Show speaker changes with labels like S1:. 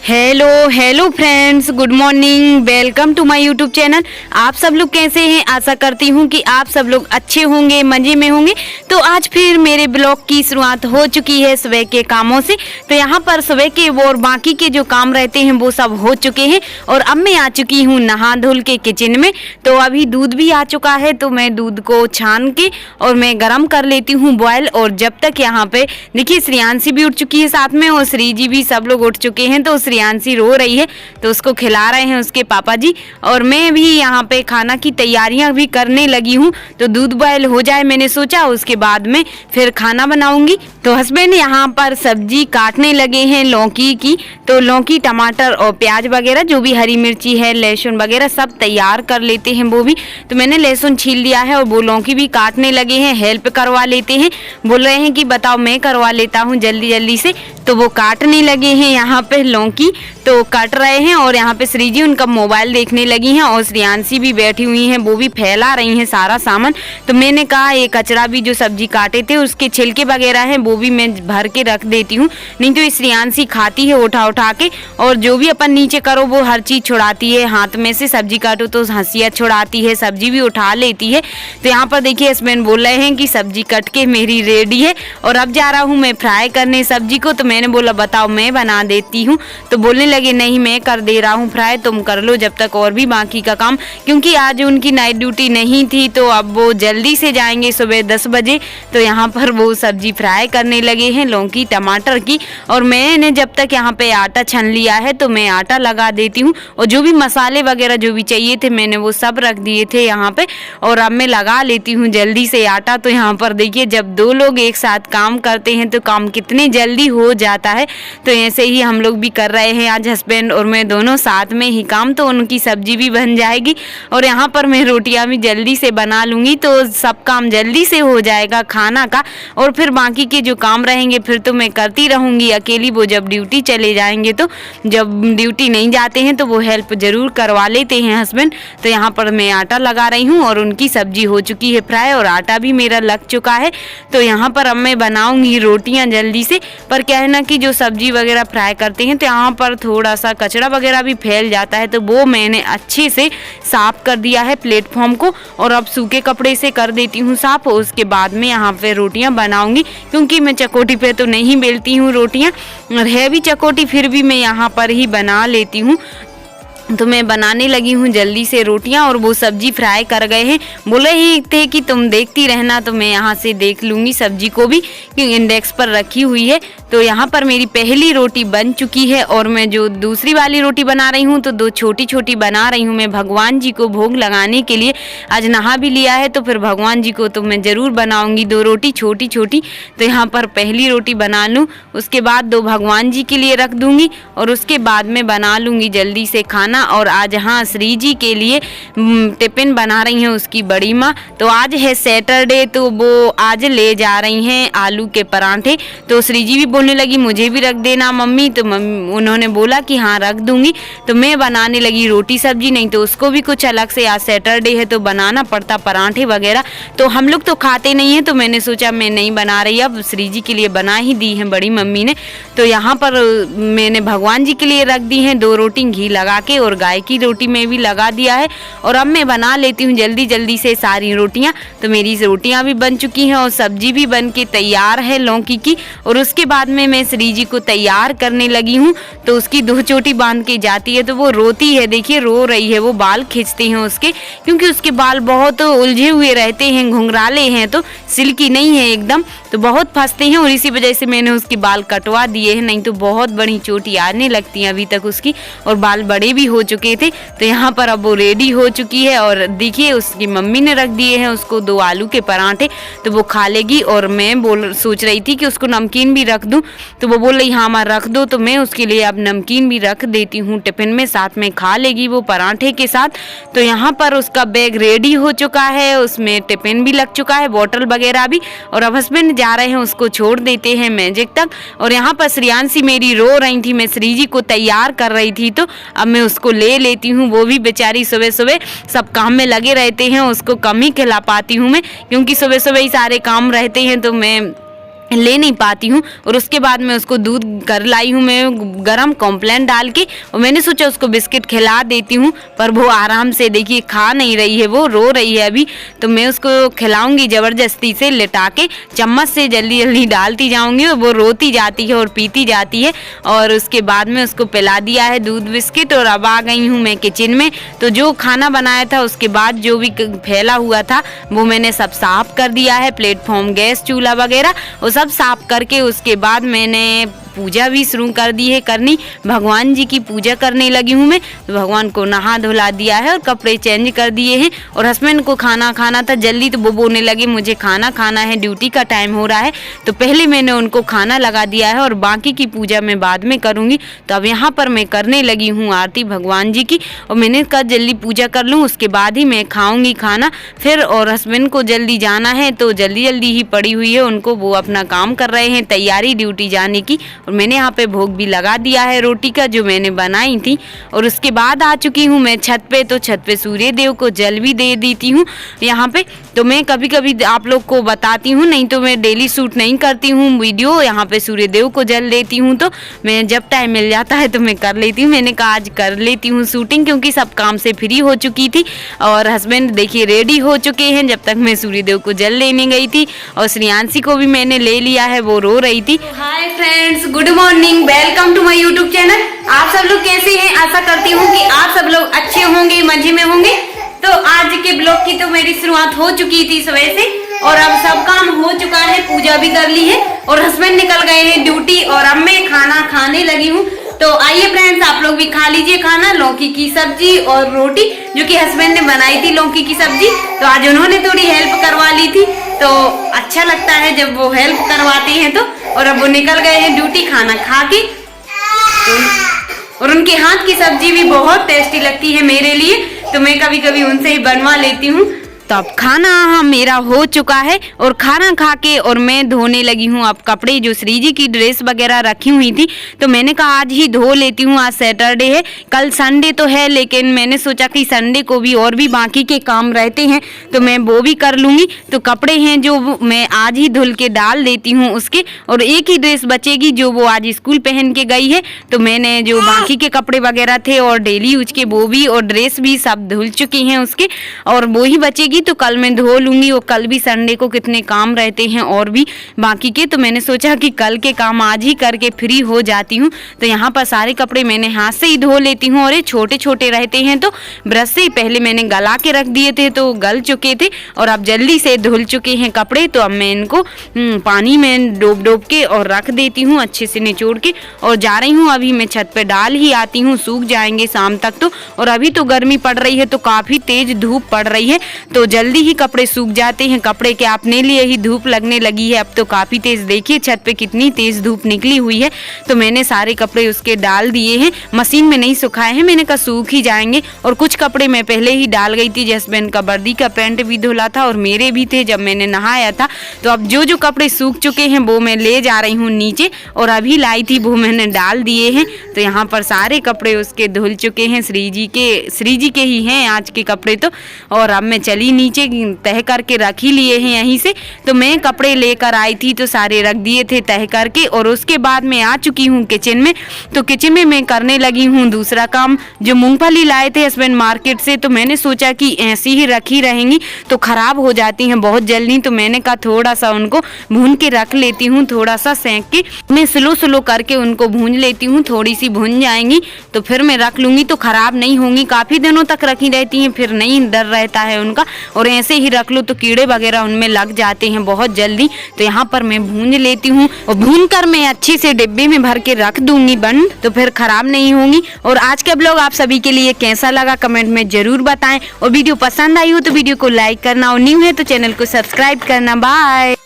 S1: Hello hello friends, good morning. Welcome to my YouTube channel. आप सब लोग कैसे हैं? आशा करती हूँ कि आप सब लोग अच्छे होंगे, मज़े में होंगे। तो आज फिर मेरे ब्लॉग की शुरुआत हो चुकी है सुबह के कामों से। तो यहाँ पर सुबह के और बाकी के जो काम रहते हैं वो सब हो चुके हैं और अब मैं आ चुकी हूँ नहा धुल के किचन में। तो अभी दूध भी आ चुका है, तो मैं दूध को छान के और मैं गर्म कर लेती हूँ बॉयल। और जब तक यहाँ पे देखिए श्रेयांशी भी उठ चुकी है साथ में और श्री जी भी, सब लोग उठ चुके हैं। तो श्रेयांशी रो रही है तो उसको खिला रहे हैं उसके पापा जी, और मैं भी यहाँ पे खाना की तैयारियां भी करने लगी हूँ। तो दूध बॉयल हो जाए मैंने सोचा, उसके बाद में फिर खाना बनाऊंगी। तो हस्बैंड यहाँ पर सब्जी काटने लगे हैं लौकी की। तो लौकी, टमाटर और प्याज वगैरह जो भी हरी मिर्ची है, लहसुन वगैरह सब तैयार कर लेते हैं वो भी। तो मैंने लहसुन छील लिया है और वो लौकी भी काटने लगे हैं, हेल्प करवा लेते हैं। बोल रहे हैं कि बताओ मैं करवा लेता हूँ जल्दी जल्दी से। तो वो काटने लगे हैं यहाँ पे लौकी, तो काट रहे हैं। और यहाँ पे श्री जी उनका मोबाइल देखने लगी हैं और श्रेयांशी भी बैठी हुई हैं, वो भी फैला रही हैं सारा सामान। तो मैंने कहा ये कचरा भी जो सब्जी काटे थे उसके छिलके वगैरह हैं वो भी मैं भर के रख देती हूँ, नहीं तो श्रेयांशी खाती है उठा उठा के। और जो भी अपन नीचे करो वो हर चीज़ छुड़ाती है हाथ में से। सब्जी काटो तो हंसिया छुड़ाती है, सब्जी भी उठा लेती है। तो यहाँ पर देखिए हस्बैंड बोल रहे हैं कि सब्जी कट के मेरी रेडी है और अब जा रहा हूँ मैं फ्राई करने सब्जी को। तो मैंने बोला बताओ मैं बना देती हूँ। तो बोलने लगे नहीं मैं कर दे रहा हूँ फ्राई, तुम कर लो जब तक और भी बाकी का काम, क्योंकि आज उनकी नाइट ड्यूटी नहीं थी। तो अब वो जल्दी से जाएंगे सुबह 10 बजे। तो यहाँ पर वो सब्जी फ्राई करने लगे हैं लौकी टमाटर की। और मैंने जब तक यहाँ पे आटा छन लिया है तो मैं आटा लगा देती हूँ, और जो भी मसाले वगैरह जो भी चाहिए थे मैंने वो सब रख दिए थे यहाँ पे। और अब मैं लगा लेती हूँ जल्दी से आटा। तो यहाँ पर देखिए जब दो लोग एक साथ काम करते हैं तो काम कितने जल्दी हो जाता है। तो ऐसे ही हम लोग भी कर रहे हैं आज, हस्बैंड और मैं दोनों साथ में ही काम। तो उनकी सब्जी भी बन जाएगी और यहाँ पर मैं रोटियां भी जल्दी से बना लूँगी, तो सब काम जल्दी से हो जाएगा खाना का। और फिर बाकी के जो काम रहेंगे फिर तो मैं करती रहूँगी अकेली। वो जब ड्यूटी चले जाएंगे, तो जब ड्यूटी नहीं जाते हैं तो वो हेल्प ज़रूर करवा लेते हैं हस्बैंड। तो यहाँ पर मैं आटा लगा रही हूँ और उनकी सब्जी हो चुकी है फ्राई और आटा भी मेरा लग चुका है। तो यहाँ पर अब मैं बनाऊँगी रोटियाँ जल्दी से। पर क्या है ना कि जो सब्जी वगैरह फ्राई करते हैं तो यहाँ पर थोड़ा सा कचरा वगैरह भी फैल जाता है, तो वो मैंने अच्छे से साफ कर दिया है प्लेटफॉर्म को। और अब सूखे कपड़े से कर देती हूँ साफ। उसके बाद में यहाँ पे रोटियाँ बनाऊंगी, क्योंकि मैं चकोटी पे तो नहीं बेलती हूँ रोटियाँ, और है भी चकोटी फिर भी मैं यहाँ पर ही बना लेती हूँ। तो मैं बनाने लगी हूँ जल्दी से रोटियाँ और वो सब्जी फ्राई कर गए हैं। बोले ही थे कि तुम देखती रहना, तो मैं यहाँ से देख लूँगी सब्जी को भी, क्योंकि इंडेक्स पर रखी हुई है। तो यहाँ पर मेरी पहली रोटी बन चुकी है और मैं जो दूसरी वाली रोटी बना रही हूँ तो दो छोटी छोटी बना रही हूँ मैं भगवान जी को भोग लगाने के लिए। आज नहा भी लिया है तो फिर भगवान जी को तो मैं ज़रूर बनाऊँगी 2 रोटी छोटी छोटी। तो यहाँ पर पहली रोटी बना लूँ, उसके बाद 2 भगवान जी के लिए रख दूँगी और उसके बाद में बना लूँगी जल्दी से खाना। और आज हाँ श्री जी के लिए टिफिन बना रही हैं उसकी बड़ी माँ। तो आज है सैटरडे, तो वो आज ले जा रही हैं आलू के पराठे। तो श्री जी भी बोलने लगी मुझे भी रख देना मम्मी। तो उन्होंने बोला कि हाँ रख दूंगी। तो मैं बनाने लगी रोटी सब्जी, नहीं तो उसको भी कुछ अलग से, आज सैटरडे है तो बनाना पड़ता पराठे वगैरह। तो हम लोग तो खाते नहीं हैं, तो मैंने सोचा मैं नहीं बना रही, अब श्री जी के लिए बना ही दी है बड़ी मम्मी ने। तो यहाँ पर मैंने भगवान जी के लिए रख दी हैं 2 रोटी घी लगा के, और गाय की रोटी में भी लगा दिया है। और अब मैं बना लेती हूँ जल्दी जल्दी से सारी रोटियाँ। तो मेरी रोटियाँ भी बन चुकी हैं और सब्जी भी बन के तैयार है लौकी की। और उसके बाद में मैं श्री जी को तैयार करने लगी हूँ। तो उसकी 2 चोटी बांध के जाती है तो वो रोती है, देखिए रो रही है। वो बाल खींचते हैं उसके, क्योंकि उसके बाल बहुत उलझे हुए रहते हैं, घुंघराले हैं, तो सिल्की नहीं है एकदम, तो बहुत फंसते हैं। और इसी वजह से मैंने उसके बाल कटवा दिए हैं, नहीं तो बहुत बड़ी चोटी आने लगती है अभी तक उसकी, और बाल बड़े भी हो चुके थे। तो यहाँ पर अब वो रेडी हो चुकी है और देखिए उसकी मम्मी ने रख दिए हैं उसको 2 आलू के पराठे, तो वो खा लेगी। और मैं सोच रही थी कि उसको नमकीन भी रख दूं, तो वो बोल रही हाँ माँ रख दो। तो मैं उसके लिए अब नमकीन भी रख देती हूँ टिफिन में, साथ में खा लेगी वो पराठे के साथ। तो यहाँ पर उसका बैग रेडी हो चुका है, उसमें टिफिन भी लग चुका है, बॉटल वगैरह भी। और अब हस्बैंड जा रहे हैं उसको छोड़ देते हैं मैजिक तक। और यहाँ पर श्रेयांशी मेरी रो रही थी, मैं श्री जी को तैयार कर रही थी, तो अब मैं उसको ले लेती हूँ। वो भी बेचारी सुबह सुबह सब काम में लगे रहते हैं, उसको कम ही खिला पाती हूँ मैं, क्योंकि सुबह सुबह ही सारे काम रहते हैं। तो मैं ले नहीं पाती हूँ। और उसके बाद मैं उसको दूध कर लाई हूँ मैं गरम कॉम्प्लेन डाल के, और मैंने सोचा उसको बिस्किट खिला देती हूँ, पर वो आराम से देखिए खा नहीं रही है, वो रो रही है अभी। तो मैं उसको खिलाऊंगी ज़बरदस्ती से लिटा के, चम्मच से जल्दी जल्दी डालती जाऊंगी और वो रोती जाती है और पीती जाती है। और उसके बाद में उसको पिला दिया है दूध बिस्किट, और अब आ गई हूँ मैं किचन में। तो जो खाना बनाया था उसके बाद जो भी फैला हुआ था वो मैंने सब साफ कर दिया है, प्लेटफॉर्म, गैस, चूल्हा वगैरह वो सब साफ करके उसके बाद मैंने पूजा भी शुरू कर दी है करनी। भगवान जी की पूजा करने लगी हूँ मैं। तो भगवान को नहा धुला दिया है और कपड़े चेंज कर दिए हैं। और हस्बैंड को खाना खाना था जल्दी, तो वो बोलने लगे मुझे खाना खाना है, ड्यूटी का टाइम हो रहा है। तो पहले मैंने उनको खाना लगा दिया है और बाकी की पूजा मैं बाद में करूँगी। तो अब यहाँ पर मैं करने लगी हूँ आरती भगवान जी की, और मैंने कहा जल्दी पूजा कर लूँ, उसके बाद ही मैं खाऊँगी खाना फिर। और हस्बैंड को जल्दी जाना है तो जल्दी जल्दी ही पड़ी हुई है उनको, वो अपना काम कर रहे हैं तैयारी ड्यूटी जाने की। और मैंने यहाँ पे भोग भी लगा दिया है रोटी का जो मैंने बनाई थी। और उसके बाद आ चुकी हूँ मैं छत पे। तो छत पे सूर्य देव को जल भी दे देती हूँ यहाँ पे। तो मैं कभी कभी आप लोग को बताती हूँ, नहीं तो मैं डेली शूट नहीं करती हूँ वीडियो। यहाँ पे सूर्य देव को जल देती हूँ, तो मैं जब टाइम मिल जाता है तो मैं कर लेती हूँ। मैंने कहा आज कर लेती हूँ शूटिंग, क्योंकि सब काम से फ्री हो चुकी थी। और हस्बैंड देखिए रेडी हो चुके हैं जब तक मैं सूर्य देव को जल लेने गई थी। और श्रेयांशी को भी मैंने ले लिया है, वो रो रही थी। Hi friends, good morning, welcome to my YouTube channel. आप सब लोग कैसे हैं? आशा करती हूँ कि आप सब लोग अच्छे होंगे, मजे में होंगे। तो आज के ब्लॉग की तो मेरी शुरुआत हो चुकी थी सुबह से, और अब सब काम हो चुका है, पूजा भी कर ली है और हस्बैंड निकल गए हैं ड्यूटी। और अब मैं खाना खाने लगी हूँ। तो आइए फ्रेंड्स, आप लोग भी खा लीजिए खाना। लौकी की सब्जी और रोटी जो कि हस्बैंड ने बनाई थी, लौकी की सब्जी। तो आज उन्होंने थोड़ी हेल्प करवा ली थी, तो अच्छा लगता है जब वो हेल्प करवाते हैं तो। और अब वो निकल गए हैं ड्यूटी खाना खा के। और उनके हाथ की सब्जी भी बहुत टेस्टी लगती है मेरे लिए, तो मैं कभी कभी उनसे ही बनवा लेती हूँ। तो अब खाना मेरा हो चुका है और खाना खा के और मैं धोने लगी हूँ अब कपड़े, जो श्री जी की ड्रेस वगैरह रखी हुई थी। तो मैंने कहा आज ही धो लेती हूँ, आज सैटरडे है, कल संडे तो है, लेकिन मैंने सोचा कि संडे को भी और भी बाकी के काम रहते हैं तो मैं वो भी कर लूँगी। तो कपड़े हैं जो मैं आज ही धुल के डाल देती हूँ उसके, और एक ही ड्रेस बचेगी जो वो आज स्कूल पहन के गई है। तो मैंने जो बाकी के कपड़े वगैरह थे और डेली यूज के वो भी और ड्रेस भी सब धुल चुकी हैं उसके, और वो ही बचेगी तो कल मैं धो लूंगी। और कल भी संडे को कितने काम रहते हैं और भी बाकी के, तो मैंने सोचा कि कल के काम आज ही करके फ्री हो जाती हूँ। तो यहाँ पर सारे कपड़े मैंने हाथ से ही धो लेती हूँ, और ये छोटे छोटे रहते हैं तो ब्रश से ही पहले मैंने गला के रख दिए थे तो गल चुके थे, और अब जल्दी से धुल चुके हैं कपड़े। तो अब मैं इनको पानी में डोब डोब के और रख देती हूँ अच्छे से निचोड़ के, और जा रही हूँ अभी मैं छत पे डाल ही आती हूँ, सूख जाएंगे शाम तक तो। और अभी तो गर्मी पड़ रही है तो काफ़ी तेज धूप पड़ रही है, तो जल्दी ही कपड़े सूख जाते हैं। कपड़े के अपने लिए ही धूप लगने लगी है अब तो काफ़ी तेज, देखिए छत पे कितनी तेज धूप निकली हुई है। तो मैंने सारे कपड़े उसके डाल दिए हैं, मशीन में नहीं सुखाए हैं, मैंने कहा सूख ही जाएंगे। और कुछ कपड़े मैं पहले ही डाल गई थी, जसबैन का वर्दी का पैंट भी धुला था और मेरे भी थे जब मैंने नहाया था। तो अब जो जो कपड़े सूख चुके हैं वो मैं ले जा रही हूँ नीचे, और अभी लाई थी वो मैंने डाल दिए हैं। तो यहाँ पर सारे कपड़े उसके धुल चुके हैं, श्री जी के ही हैं आज के कपड़े तो। और अब मैं चली नीचे, तह करके रख ही लिए हैं यहीं से। तो मैं कपड़े लेकर आई थी तो सारे रख दिए थे तह करके, और उसके बाद मैं आ चुकी हूँ किचन में। तो किचन में मैं करने लगी हूँ दूसरा काम, जो मूंगफली लाए थे हस्बैंड मार्केट से। तो मैंने सोचा कि ऐसी ही रखी रहेंगी तो खराब हो जाती हैं बहुत जल्दी, तो मैंने कहा थोड़ा सा उनको भून के रख लेती हूँ, थोड़ा सा सेंक के मैं स्लो स्लो करके उनको भून लेती हूँ। थोड़ी सी भून जाएंगी तो फिर मैं रख लूँगी, तो खराब नहीं होंगी, काफ़ी दिनों तक रखी रहती हैं, फिर नहीं डर रहता है उनका। और ऐसे ही रख लो तो कीड़े वगैरह उनमें लग जाते हैं बहुत जल्दी। तो यहाँ पर मैं भून लेती हूँ, और भून कर मैं अच्छे से डिब्बे में भर के रख दूंगी बंद, तो फिर खराब नहीं होंगी। और आज का ब्लॉग आप सभी के लिए कैसा लगा कमेंट में जरूर बताएं, और वीडियो पसंद आई हो तो वीडियो को लाइक करना, और न्यू है तो चैनल को सब्सक्राइब करना। बाय।